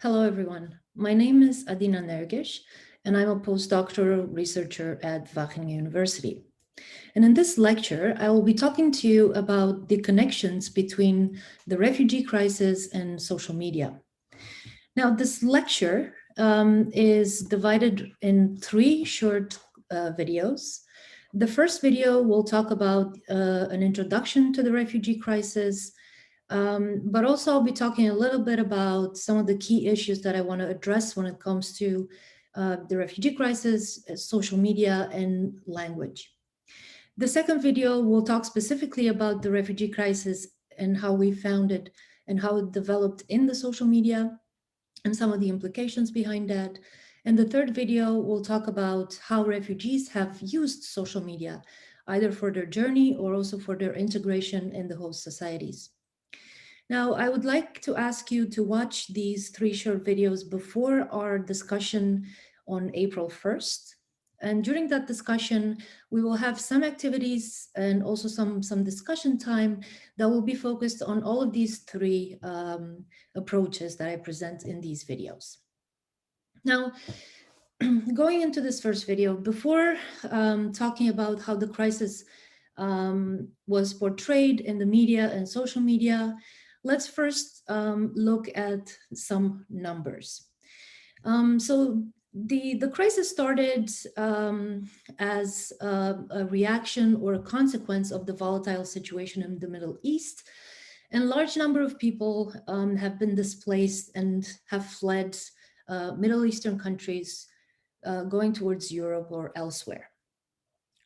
Hello, everyone. My name is Adina Nergish, and I'm a postdoctoral researcher at Wageningen University. And in this lecture, I will be talking to you about the connections between the refugee crisis and social media. Now, this lecture is divided in three short videos. The first video will talk about an introduction to the refugee crisis, but also I'll be talking a little bit about some of the key issues that I want to address when it comes to the refugee crisis, social media, and language. The second video will talk specifically about the refugee crisis and how we found it and how it developed in the social media and some of the implications behind that. And the third video will talk about how refugees have used social media, either for their journey or also for their integration in the host societies. Now, I would like to ask you to watch these three short videos before our discussion on April 1st. And during that discussion, we will have some activities and also some discussion time that will be focused on all of these three approaches that I present in these videos. Now, going into this first video, before talking about how the crisis was portrayed in the media and social media, let's first look at some numbers. So the crisis started as a reaction or a consequence of the volatile situation in the Middle East. And a large number of people have been displaced and have fled Middle Eastern countries going towards Europe or elsewhere.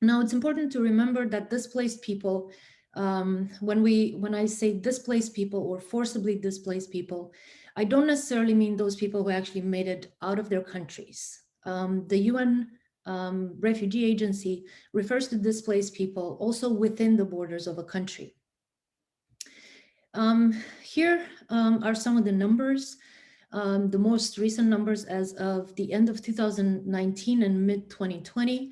Now, it's important to remember that displaced people, when I say displaced people or forcibly displaced people, I don't necessarily mean those people who actually made it out of their countries. The UN Refugee Agency refers to displaced people also within the borders of a country. Here are some of the numbers. The most recent numbers as of the end of 2019 and mid-2020.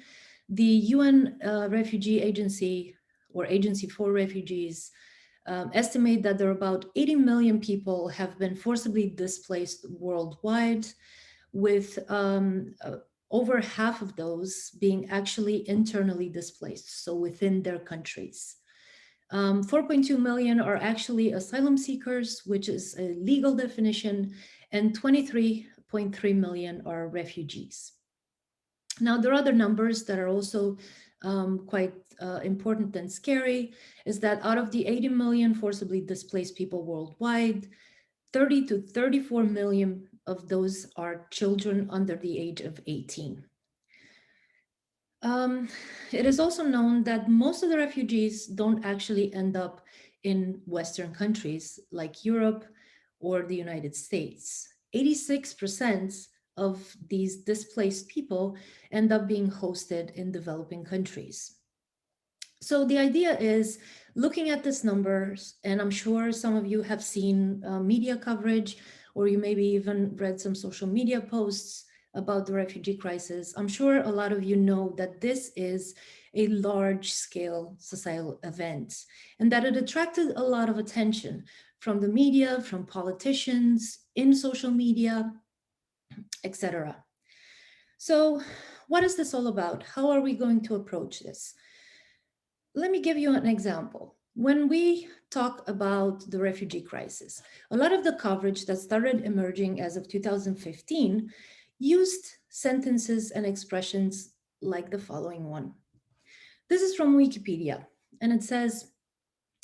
The UN Refugee Agency or Agency for Refugees estimate that there are about 80 million people have been forcibly displaced worldwide, with over half of those being actually internally displaced, so within their countries. 4.2 million are actually asylum seekers, which is a legal definition, and 23.3 million are refugees. Now, there are other numbers that are also quite important and scary, is that out of the 80 million forcibly displaced people worldwide, 30 to 34 million of those are children under the age of 18. It is also known that most of the refugees don't actually end up in Western countries like Europe or the United States. 86% of these displaced people end up being hosted in developing countries. So the idea is looking at these numbers, and I'm sure some of you have seen media coverage, or you maybe even read some social media posts about the refugee crisis. I'm sure a lot of you know that this is a large-scale societal event and that it attracted a lot of attention from the media, from politicians, in social media, etc. So what is this all about? How are we going to approach this? Let me give you an example. When we talk about the refugee crisis, a lot of the coverage that started emerging as of 2015 used sentences and expressions like the following one. This is from Wikipedia, and it says,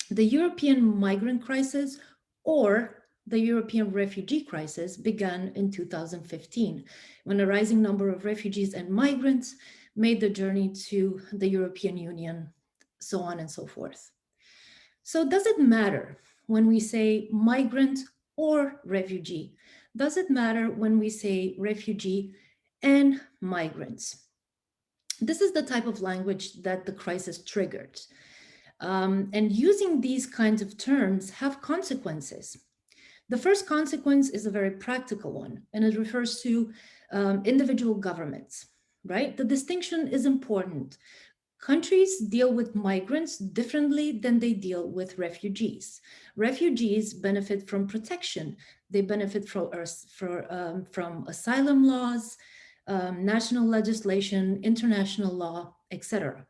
the European migrant crisis or the European refugee crisis began in 2015, when a rising number of refugees and migrants made the journey to the European Union, so on and so forth. So does it matter when we say migrant or refugee? Does it matter when we say refugee and migrants? This is the type of language that the crisis triggered. And using these kinds of terms have consequences. The first consequence is a very practical one, and it refers to individual governments, right? The distinction is important. Countries deal with migrants differently than they deal with refugees. Refugees benefit from protection. They benefit from asylum laws, national legislation, international law, etc.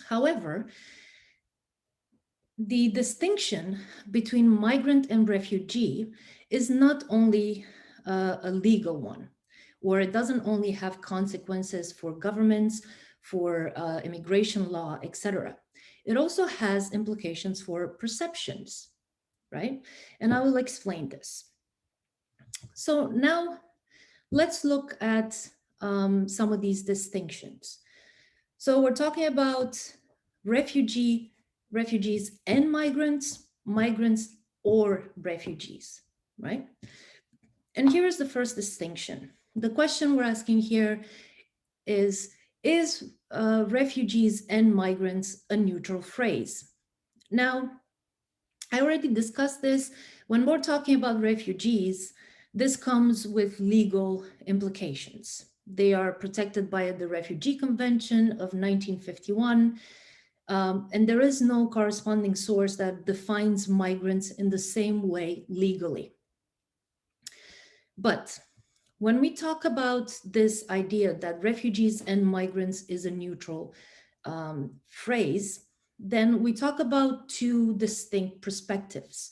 However, the distinction between migrant and refugee is not only a legal one, or it doesn't only have consequences for governments, for immigration law, etc. It also has implications for perceptions, right? And I will explain this. So now let's look at some of these distinctions. So we're talking about refugees and migrants, migrants or refugees, right? And here is the first distinction. The question we're asking here is refugees and migrants a neutral phrase? Now, I already discussed this. When we're talking about refugees, this comes with legal implications. They are protected by the Refugee Convention of 1951, and there is no corresponding source that defines migrants in the same way legally. But when we talk about this idea that refugees and migrants is a neutral phrase, then we talk about two distinct perspectives.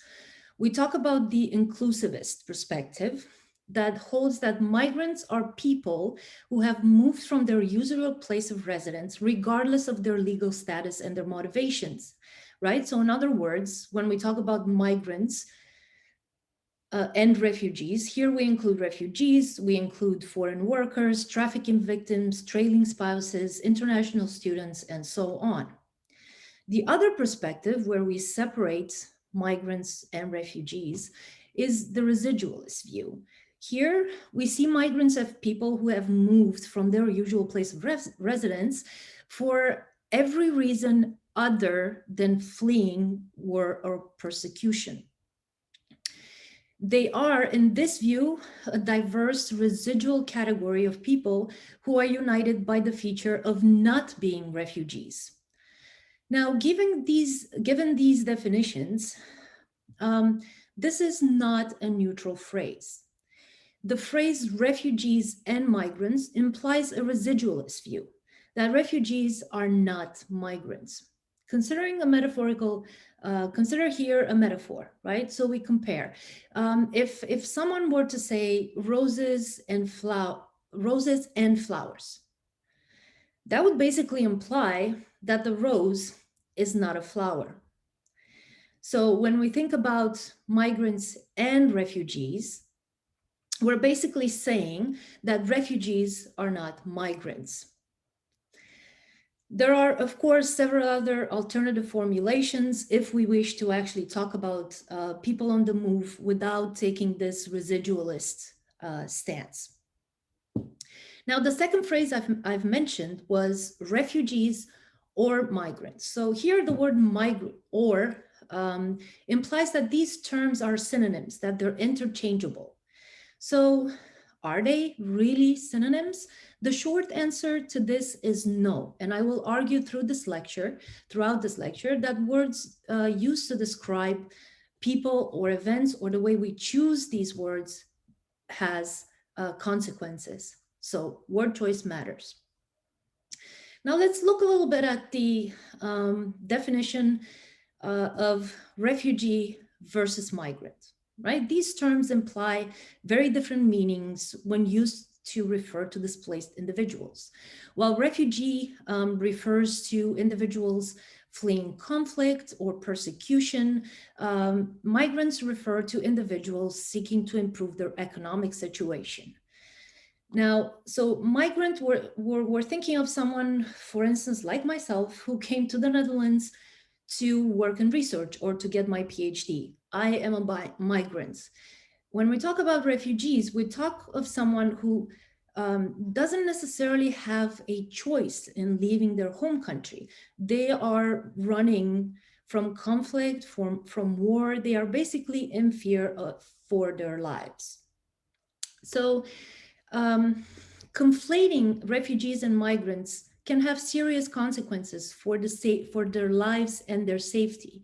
We talk about the inclusivist perspective that holds that migrants are people who have moved from their usual place of residence, regardless of their legal status and their motivations, right? So in other words, when we talk about migrants, and refugees. Here we include refugees, we include foreign workers, trafficking victims, trailing spouses, international students, and so on. The other perspective where we separate migrants and refugees is the residualist view. Here we see migrants as people who have moved from their usual place of residence for every reason other than fleeing war or persecution. They are, in this view, a diverse residual category of people who are united by the feature of not being refugees. Now, given these definitions, this is not a neutral phrase. The phrase refugees and migrants implies a residualist view, that refugees are not migrants. Considering a metaphorical, consider here a metaphor, right? So we compare. If someone were to say roses and flowers, that would basically imply that the rose is not a flower. So when we think about migrants and refugees, we're basically saying that refugees are not migrants. There are, of course, several other alternative formulations if we wish to actually talk about people on the move without taking this residualist stance. Now, the second phrase I've mentioned was refugees or migrants. So here the word migrant or implies that these terms are synonyms, that they're interchangeable. So are they really synonyms? The short answer to this is no. And I will argue throughout this lecture, that words used to describe people or events or the way we choose these words has consequences. So word choice matters. Now let's look a little bit at the definition of refugee versus migrant. Right? These terms imply very different meanings when used to refer to displaced individuals. While refugee refers to individuals fleeing conflict or persecution, migrants refer to individuals seeking to improve their economic situation. Now, so migrant, we're thinking of someone, for instance, like myself, who came to the Netherlands to work in research or to get my PhD. I am a migrant. When we talk about refugees, we talk of someone who doesn't necessarily have a choice in leaving their home country. They are running from conflict, from war. They are basically in fear for their lives. So conflating refugees and migrants can have serious consequences for their lives and their safety.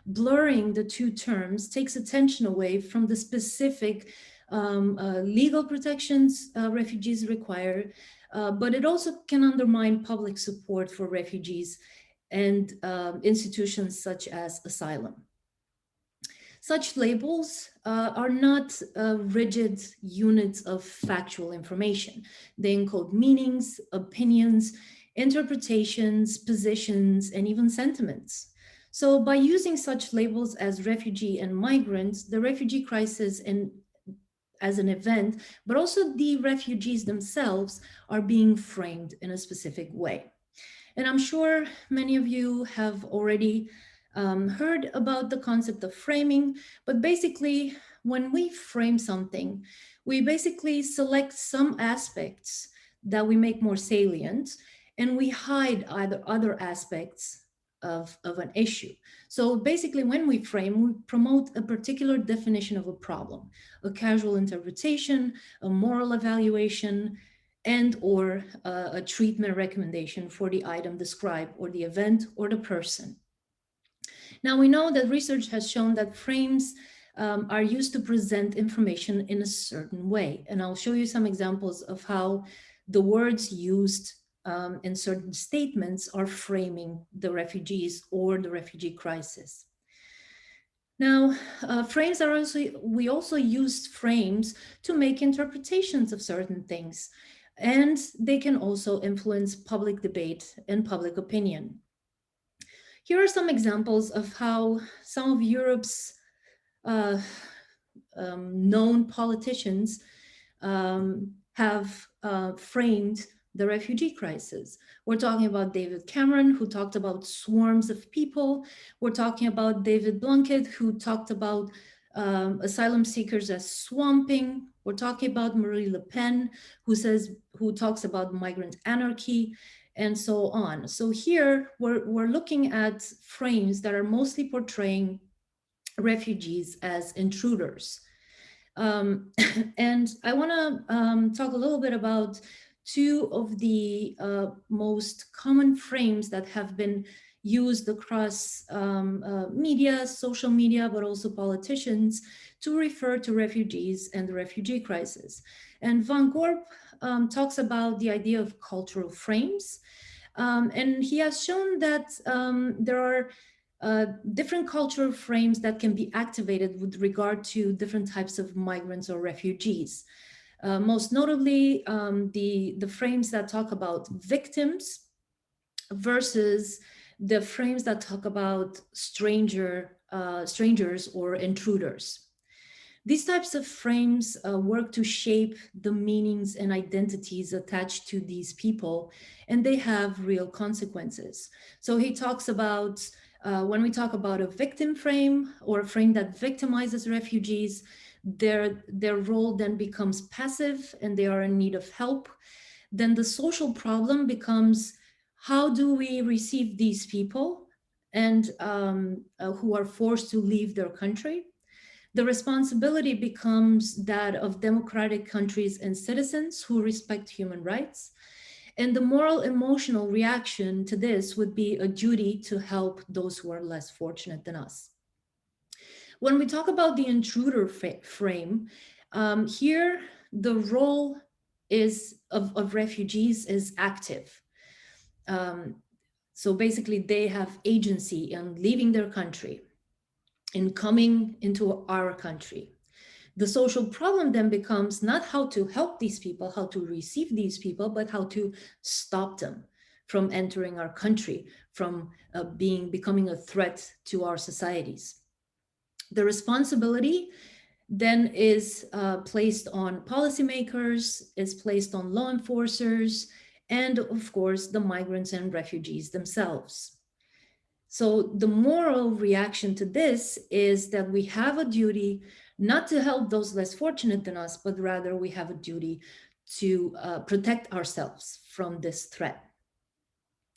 blurring the two terms takes attention away from the specific legal protections refugees require, but it also can undermine public support for refugees and institutions such as asylum. Such labels are not rigid units of factual information. They encode meanings, opinions, interpretations, positions, and even sentiments. So, by using such labels as refugee and migrants, the refugee crisis as an event, but also the refugees themselves are being framed in a specific way. And I'm sure many of you have already heard about the concept of framing, but basically, when we frame something, we basically select some aspects that we make more salient and we hide either other aspects of an issue. So basically, when we frame, we promote a particular definition of a problem, a casual interpretation, a moral evaluation, and or a treatment recommendation for the item described or the event or the person. Now we know that research has shown that frames are used to present information in a certain way. And I'll show you some examples of how the words used in certain statements are framing the refugees or the refugee crisis. Now, frames are also, we also use frames to make interpretations of certain things, and they can also influence public debate and public opinion. Here are some examples of how some of Europe's known politicians have framed the refugee crisis. We're talking about David Cameron, who talked about swarms of people. We're talking about David Blunkett, who talked about asylum seekers as swamping. We're talking about Marie Le Pen, who talks about migrant anarchy, and so on. So here we're looking at frames that are mostly portraying refugees as intruders. And I want to talk a little bit about two of the most common frames that have been used across media, social media, but also politicians to refer to refugees and the refugee crisis. And Van Gorp talks about the idea of cultural frames. And he has shown that there are different cultural frames that can be activated with regard to different types of migrants or refugees. Most notably, the frames that talk about victims versus the frames that talk about strangers or intruders. These types of frames work to shape the meanings and identities attached to these people, and they have real consequences. So he talks about when we talk about a victim frame or a frame that victimizes refugees, their role then becomes passive and they are in need of help. Then the social problem becomes, how do we receive these people and who are forced to leave their country? The responsibility becomes that of democratic countries and citizens who respect human rights. And the moral emotional reaction to this would be a duty to help those who are less fortunate than us. When we talk about the intruder frame, here the role of refugees is active. So basically they have agency in leaving their country, in coming into our country. The social problem then becomes not how to help these people, how to receive these people, but how to stop them from entering our country, from becoming a threat to our societies. The responsibility then is placed on policymakers, is placed on law enforcers, and of course, the migrants and refugees themselves. So the moral reaction to this is that we have a duty not to help those less fortunate than us, but rather we have a duty to protect ourselves from this threat.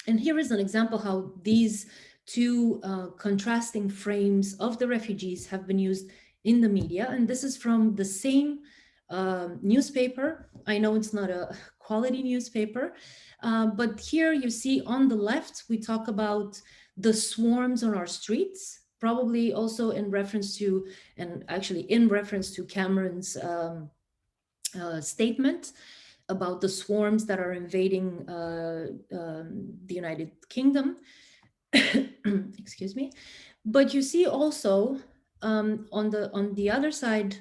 And here is an example how these two contrasting frames of the refugees have been used in the media. And this is from the same newspaper. I know it's not a quality newspaper, but here you see on the left, we talk about the swarms on our streets. probably also in reference to, and actually in reference to Cameron's statement about the swarms that are invading the United Kingdom. Excuse me. But you see also on the other side,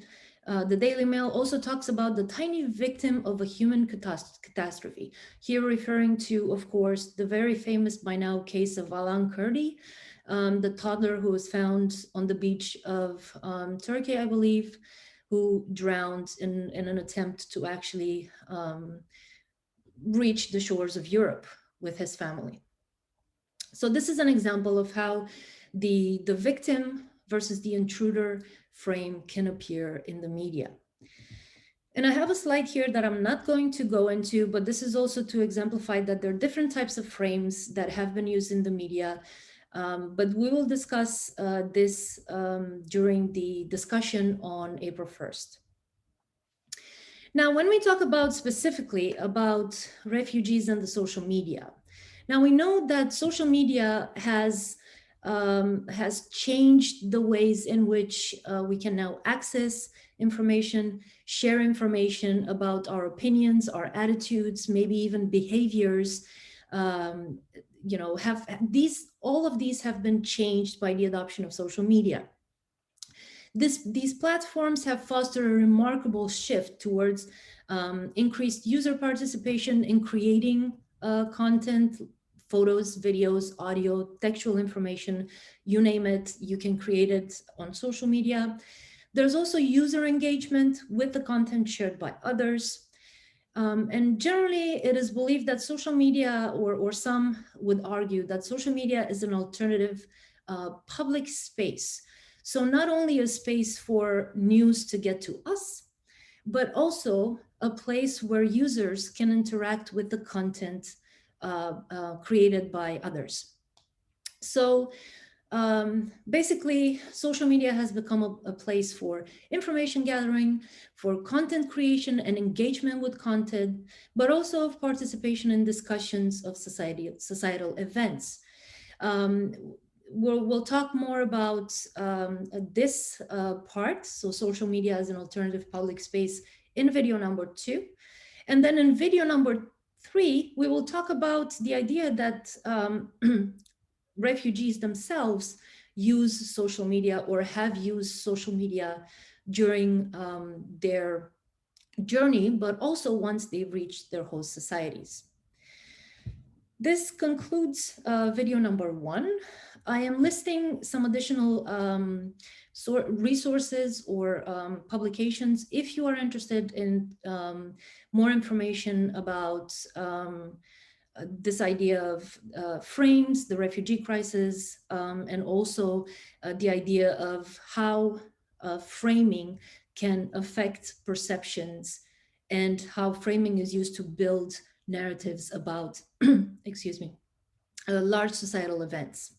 the Daily Mail also talks about the tiny victim of a human catastrophe. Here, referring to, of course, the very famous by now case of Alan Kurdi, the toddler who was found on the beach of Turkey, I believe, who drowned in an attempt to actually reach the shores of Europe with his family. So this is an example of how the victim versus the intruder frame can appear in the media. And I have a slide here that I'm not going to go into, but this is also to exemplify that there are different types of frames that have been used in the media. But we will discuss this during the discussion on April 1st. Now, when we talk about specifically about refugees and the social media, now we know that social media has changed the ways in which we can now access information, share information about our opinions, our attitudes, maybe even behaviors. You know, all of these have been changed by the adoption of social media. These platforms have fostered a remarkable shift towards increased user participation in creating content, photos, videos, audio, textual information, you name it, you can create it on social media. There's also user engagement with the content shared by others. And generally, it is believed that social media, or some would argue that social media is an alternative public space. So not only a space for news to get to us, but also a place where users can interact with the content created by others. So basically, social media has become a place for information gathering, for content creation and engagement with content, but also of participation in discussions of societal events. We'll talk more about this part, so social media as an alternative public space, in video number 2. And then in video number 3, we will talk about the idea that refugees themselves use social media or have used social media during their journey, but also once they've reached their host societies. This concludes video number 1. I am listing some additional resources or publications if you are interested in more information about this idea of frames, the refugee crisis, and also the idea of how framing can affect perceptions and how framing is used to build narratives about, excuse me, large societal events.